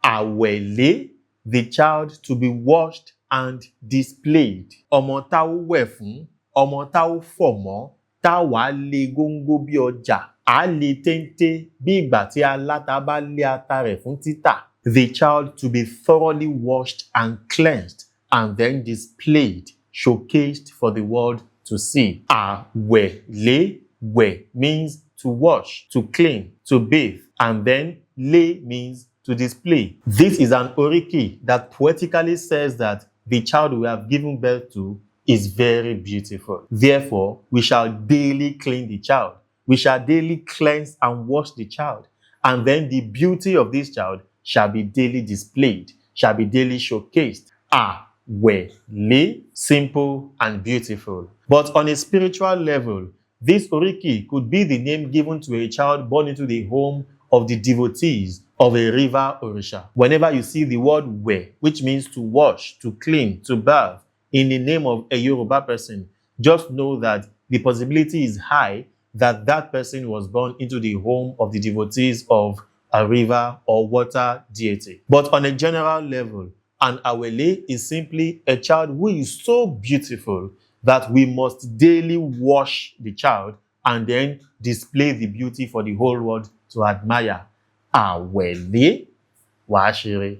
Awele, the child to be washed and displayed. Ọmọ tá ó wẹ̀ fún, ọmọ tá ó fọ̀ mọ́, tá wàá lé góńgó bí ọjà, á lé téńté bí ìgbà tí aláta bá lé ata rẹ̀ fún títà. The child to be thoroughly washed and cleansed and then displayed, showcased for the world to see. Awele, wẹ̀ means to wash, to clean, to bathe, and then lé means to display. This is an Oriki that poetically says that the child we have given birth to is very beautiful. Therefore, we shall daily clean the child. We shall daily cleanse and wash the child. And then the beauty of this child shall be daily displayed, shall be daily showcased. Awele, simple and beautiful. But on a spiritual level, this Oriki could be the name given to a child born into the home of the devotees of a river Orisha. Whenever you see the word we, which means to wash, to clean, to bath, in the name of a Yoruba person, just know that the possibility is high that that person was born into the home of the devotees of a river or water deity. But on a general level, an Awele is simply a child who is so beautiful that we must daily wash the child and then display the beauty for the whole world to admire. Awele, Wàá Ṣere.